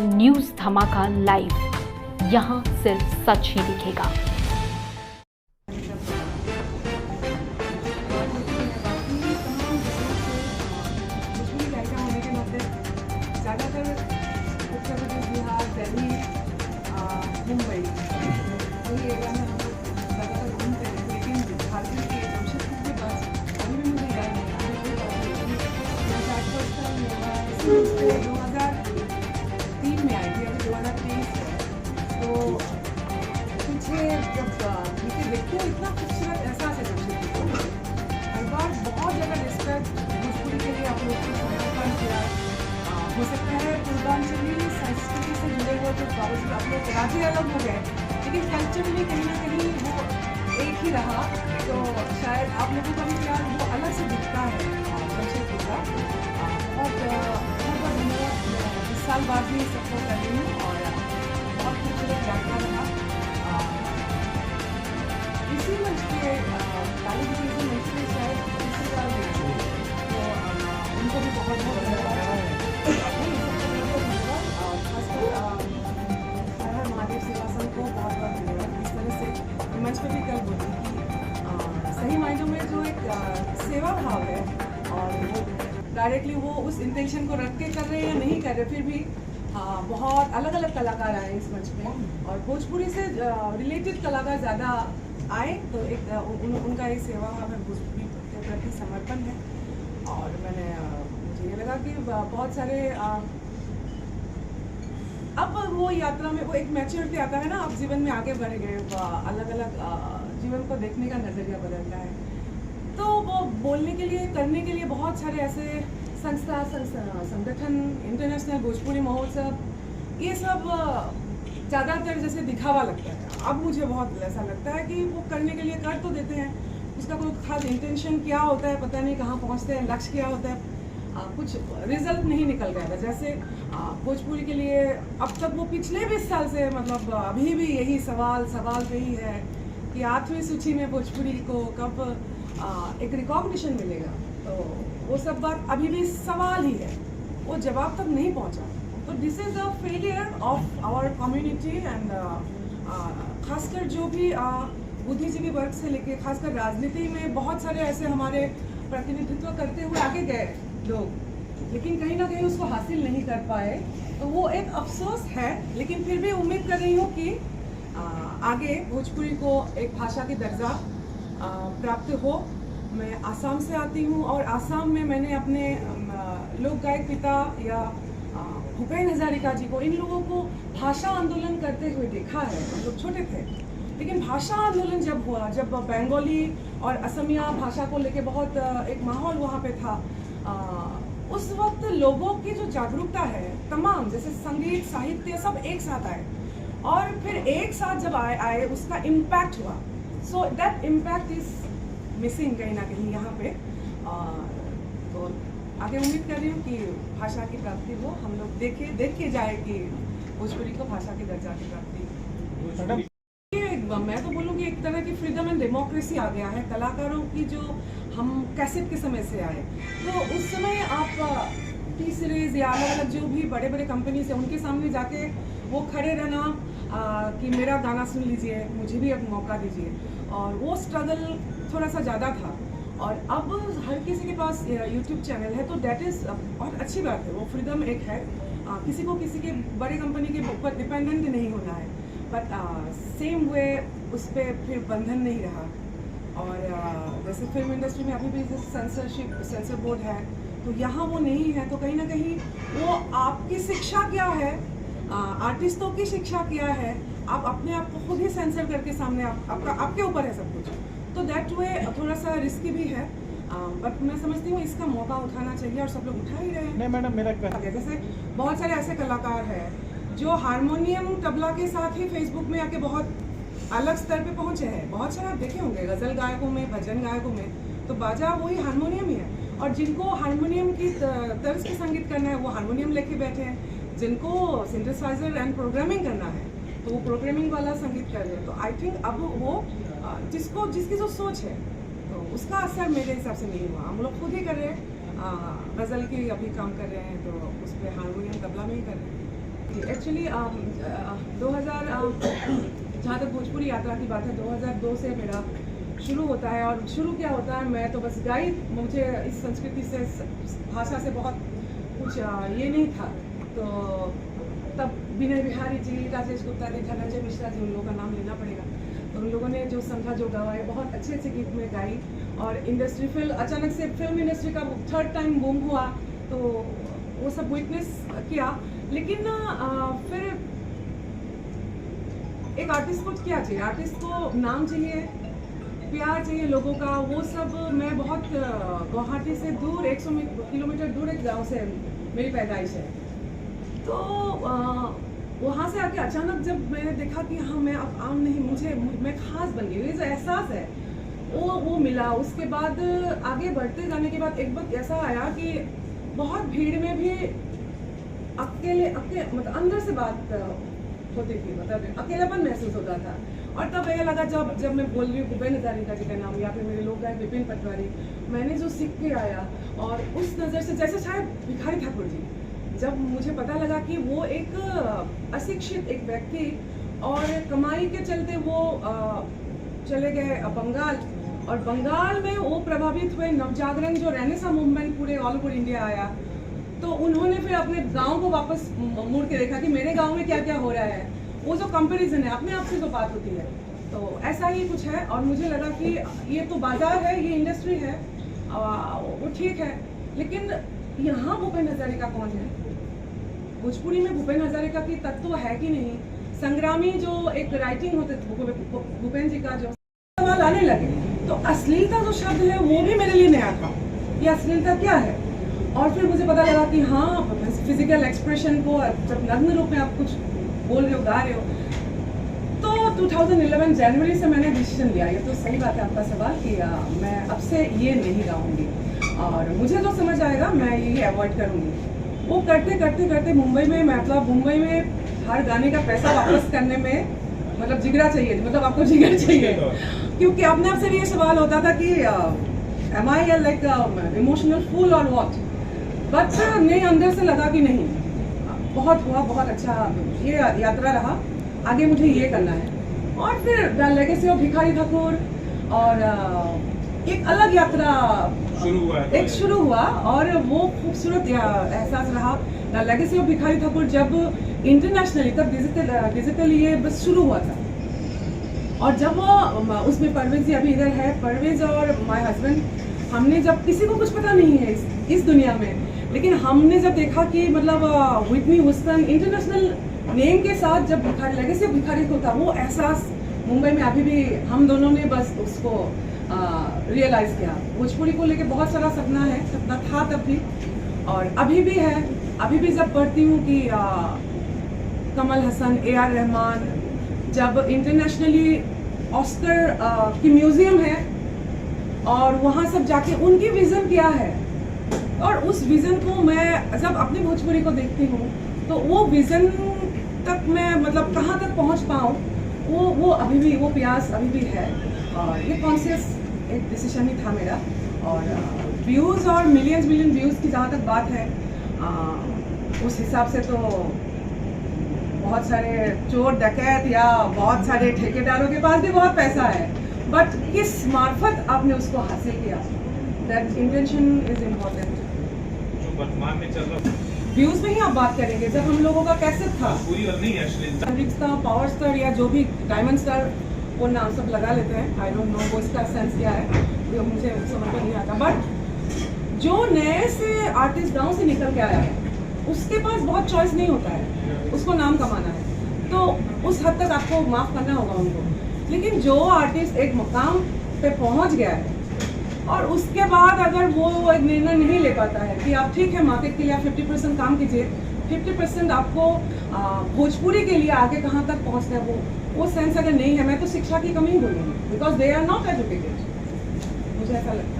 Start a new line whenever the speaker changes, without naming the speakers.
News धमाका live, यहाँ सिर्फ सच ही दिखेगा।
ज़्यादातर उत्तर प्रदेश, बिहार, दिल्ली, मुंबई वही एरिया में हम लोग ज़्यादातर घूमते हैं। लेकिन झारखंड के जमशेदपुर के पास अभी भी मुझे याद नहीं आने के बाद, लेकिन मैं 2003 में आई थी, अभी 2023 है। तो मुझे जब नीचे देखती हूँ इतना खूबसूरत एहसास है जमशेदपुर को। हर बार बहुत ज़्यादा रिस्पेक्ट भोजपुरी के लिए आप लोग को समर्पण किया। हो सकता है पूर्वांचली संस्कृति से जुड़े हुए कुछ बावजूद आप लोग राज्य अलग हो गए, लेकिन कल्चरली कहीं ना कहीं वो एक ही रहा। तो शायद आप लोगों का भी प्यार वो अलग से दिखता है जमशेदपुर का। बहुत धन्यवाद। 20 साल बाद भी सपोर्ट कर रही हूँ और बहुत खूबसूरत यात्रा रहा। इसी मंच पे टेलीविजन मंच पे शायद इसी बार तो उनको भी बहुत बहुत धन्यवाद। महादेव सेवा संघ को बहुत बहुत धन्यवाद। इस तरह से मंच पर भी कल बोली कि सही मायनों में जो एक सेवा भाव है और वो डायरेक्टली वो उस इंटेंशन को रख के कर रहे हैं या नहीं कर रहे, फिर भी बहुत अलग अलग कलाकार आए इस मंच में और भोजपुरी से रिलेटेड कलाकार ज़्यादा आए। तो एक उनका ये सेवा भाव है, भोजपुरी के प्रति समर्पण है। और मैंने मुझे ये लगा कि बहुत सारे अब वो यात्रा में वो एक मैच्योरिटी आता है ना, आप जीवन में आगे बढ़ गए, अलग अलग जीवन को देखने का नज़रिया बदलता है। तो वो बोलने के लिए, करने के लिए बहुत सारे ऐसे संस्था, संगठन, इंटरनेशनल भोजपुरी महोत्सव, ये सब ज़्यादातर जैसे दिखावा लगता है। अब मुझे बहुत ऐसा लगता है कि वो करने के लिए कर तो देते हैं, उसका कोई खास इंटेंशन क्या होता है पता नहीं, कहाँ पहुँचते हैं, लक्ष्य क्या होता है, कुछ रिजल्ट नहीं निकल गया था। जैसे भोजपुरी के लिए अब तक वो पिछले 20 साल से मतलब अभी भी यही सवाल पे ही है कि 8वीं सूची में भोजपुरी को कब एक रिकॉग्निशन मिलेगा। तो वो सब बात अभी भी सवाल ही है, वो जवाब तक नहीं पहुंचा। तो this is a failure of our community and खासकर जो भी बुद्धिजीवी वर्ग से लेके खासकर राजनीति में बहुत सारे ऐसे हमारे प्रतिनिधित्व करते हुए आगे गए लोग, लेकिन कहीं ना कहीं उसको हासिल नहीं कर पाए। तो वो एक अफसोस है, लेकिन फिर भी उम्मीद कर रही हूँ कि आगे भोजपुरी को एक भाषा की दर्जा प्राप्त हो। मैं आसाम से आती हूँ और आसाम में मैंने अपने लोक गायक पिता या भूपेन हजारिका जी को, इन लोगों को भाषा आंदोलन करते हुए देखा है। हम लोग छोटे थे, लेकिन भाषा आंदोलन जब हुआ, जब बंगाली और असमिया भाषा को लेके बहुत एक माहौल वहाँ पे था, उस वक्त लोगों की जो जागरूकता है, तमाम जैसे संगीत, साहित्य सब एक साथ आए और फिर एक साथ जब आए उसका इम्पैक्ट हुआ। So that impact is missing कहीं ना कहीं यहाँ पे। तो आगे उम्मीद कर रही हूँ कि भाषा की प्राप्ति हो, हम लोग देख के जाए कि भोजपुरी को भाषा की दर्जा की प्राप्ति। मैं तो बोलूँगी एक तरह की फ्रीडम एंड डेमोक्रेसी आ गया है कलाकारों की, जो हम कैसेट के समय से आए। तो उस समय आप टी सीरीज या अलग अलग जो भी बड़े बड़े कंपनी से उनके सामने जाके वो खड़े रहना कि मेरा गाना सुन लीजिए, मुझे भी अब मौका दीजिए, और वो स्ट्रगल थोड़ा सा ज़्यादा था। और अब हर किसी के पास यूट्यूब चैनल है, तो दैट इज़ बहुत अच्छी बात है, वो फ्रीडम एक है। किसी को किसी के बड़े कंपनी के ऊपर डिपेंडेंट नहीं होना है, बट सेम वे उस पर फिर बंधन नहीं रहा। और जैसे फिल्म इंडस्ट्री में अभी भी सेंसर बोर्ड है, तो यहाँ वो नहीं है। तो कहीं ना कहीं वो आपकी शिक्षा क्या है, आर्टिस्टों की शिक्षा क्या है, आप अपने आप को खुद ही सेंसर करके सामने आपके ऊपर है सब कुछ। तो दैट वे थोड़ा सा रिस्की भी है, बट मैं समझती हूँ इसका मौका उठाना चाहिए और सब लोग उठा ही रहे हैं।
नहीं मैडम, मेरा
जैसे बहुत सारे ऐसे कलाकार हैं जो हारमोनियम तबला के साथ ही फेसबुक में आके बहुत अलग स्तर पे पहुंचे हैं। बहुत सारे आप देखे होंगे गज़ल गायकों में, भजन गायकों में, तो बाजा वही हारमोनियम ही है। और जिनको हारमोनियम की तर्ज के संगीत करना है वो हारमोनियम लेके बैठे हैं, जिनको सिंथेसाइजर एंड प्रोग्रामिंग करना है तो वो प्रोग्रामिंग वाला संगीत कर रहे हैं। तो आई थिंक अब वो जिसकी जो सोच है तो उसका असर मेरे हिसाब से नहीं हुआ। हम लोग खुद ही कर रहे हैं, गज़ल की अभी काम कर रहे हैं तो उस पर हारमोनियम तबला में ही कर रहे हैं। एक्चुअली 2000 जहाँ तक भोजपुरी यात्रा की बात है 2002 से मेरा शुरू होता है। और शुरू क्या होता है, मैं तो बस गाई, मुझे इस संस्कृति से भाषा से बहुत कुछ ये नहीं था। तो तब विनय बिहारी जी, राजेश गुप्ता जी, धनंजय मिश्रा जी, उन लोगों का नाम लेना पड़ेगा। तो उन लोगों ने जो समझा जो गवाए, बहुत अच्छे अच्छे गीत में गाई। और इंडस्ट्री अचानक से फिल्म इंडस्ट्री का 3rd टाइम बूम हुआ, तो वो सब विटनेस किया। लेकिन फिर एक आर्टिस्ट को क्या चाहिए, आर्टिस्ट को नाम चाहिए, प्यार चाहिए लोगों का। वो सब मैं बहुत गुवाहाटी से दूर 100 किलोमीटर दूर एक गांव से मेरी पैदाइश है। तो वहाँ से आके अचानक जब मैंने देखा कि हाँ मैं अब आम नहीं, मैं खास बन गई, ये जो एहसास है वो मिला। उसके बाद आगे बढ़ते जाने के बाद एक वक्त ऐसा आया कि बहुत भीड़ में भी अकेले मतलब अंदर से बात होती थी, मतलब अकेलापन महसूस होता था। और तब ये लगा जब मैं बोल रही हूँ भूपेन हजारिका जी का नाम या फिर मेरे लोग गायक विपिन पटवारी, मैंने जो सीख के आया और उस नज़र से, जैसे शायद भिखारी ठाकुर जी, जब मुझे पता लगा कि वो एक अशिक्षित एक व्यक्ति और कमाई के चलते वो चले गए बंगाल, और बंगाल में वो प्रभावित हुए नवजागरण जो रेनेसा मूवमेंट पूरे ऑल ओवर इंडिया आया। तो उन्होंने फिर अपने गांव को वापस मुड़ के देखा कि मेरे गांव में क्या क्या हो रहा है। वो जो कंपैरिजन है, अपने आप से जो बात होती है, तो ऐसा ही कुछ है। और मुझे लगा कि ये तो बाजार है, ये इंडस्ट्री है, वो ठीक है, लेकिन यहाँ भूपेन हजारिका कौन है? भोजपुरी में भूपेन हजारिका की तत्व है कि नहीं? संग्रामी जो एक राइटिंग होते भूपेन जी का, जो सवाल आने लगे, तो अश्लीलता जो शब्द है वो भी मेरे लिए नया था। ये अश्लीलता क्या है? और फिर मुझे पता लगा कि हाँ, फिजिकल एक्सप्रेशन को जब नग्न रूप में आप कुछ बोल रहे हो, गा रहे हो, तो 2011 जनवरी से मैंने डिसीजन लिया। ये तो सही बात है आपका सवाल कि मैं अब से ये नहीं गाऊंगी, और मुझे जो समझ आएगा मैं ये अवॉइड करूंगी। वो करते करते करते मुंबई में, मतलब मुंबई में हर गाने का पैसा वापस करने में मतलब जिगरा चाहिए, मतलब आपको जिगर चाहिए, क्योंकि अपने आप से भी ये सवाल होता था कि am I like emotional fool और व्हाट। बट नहीं, अंदर से लगा कि नहीं, बहुत हुआ, बहुत अच्छा ये यात्रा रहा, आगे मुझे ये करना है। और फिर the legacy of Bhikhari Thakur और एक अलग यात्रा शुरू हुआ, और वो खूबसूरत एहसास रहा। The legacy of Bhikhari Thakur जब इंटरनेशनली, तब डिजिटली ये बस शुरू हुआ था। और जब वो उसमें परवेज जी अभी इधर है, परवेज और माय हस्बैंड, हमने जब, किसी को कुछ पता नहीं है इस दुनिया में, लेकिन हमने जब देखा कि मतलब व्हिटनी ह्यूस्टन इंटरनेशनल नेम के साथ जब भिखारी, लेगेसी ऑफ भिखारी को था, वो एहसास मुंबई में अभी भी हम दोनों ने बस उसको रियलाइज किया। भोजपुरी को लेके बहुत सारा सपना था तब भी, और अभी भी है। अभी भी जब पढ़ती हूँ कि कमल हसन, AR रहमान, जब इंटरनेशनली ऑस्कर की म्यूजियम है, और वहाँ सब जाके उनकी विजन क्या है, और उस विजन को मैं जब अपनी भोजपुरी को देखती हूँ, तो वो विजन तक मैं मतलब कहाँ तक पहुँच पाऊँ, वो अभी भी, वो प्यास अभी भी है। और ये कॉन्शियस एक डिसीजन ही था मेरा। और व्यूज़ और मिलियन व्यूज़ की जहाँ तक बात है, उस हिसाब से तो बहुत सारे चोर डकैत या बहुत सारे ठेकेदारों के पास भी बहुत पैसा है, बट किस मार्फत आपने उसको हासिल किया, दैट इंटेंशन इज इम्पोर्टेंट।
जो वर्तमान में चल रहा
व्यूज में ही आप बात करेंगे, जब हम लोगों का कैसे था,
पूरी और नहीं है
पावर स्टार या जो भी डायमंड स्टार, वो नाम सब लगा लेते हैं। आई डोंट नो वो इसका सेंस क्या है, वो मुझे समझ में नहीं आता। बट जो नए से आर्टिस्ट गांव से निकल के आया है, उसके पास बहुत चॉइस नहीं होता है, उसको नाम कमाना है, तो उस हद तक आपको माफ़ करना होगा उनको। लेकिन जो आर्टिस्ट एक मुकाम पे पहुंच गया है, और उसके बाद अगर वो एक निर्णय नहीं ले पाता है कि आप ठीक है मार्केट के लिए आप 50% काम कीजिए, 50% आपको भोजपुरी के लिए आगे कहाँ तक पहुँचना है, वो सेंस अगर नहीं है, मैं तो शिक्षा की कमी ही बोलूँगी, because they are not educated, मुझे ऐसा लगता है।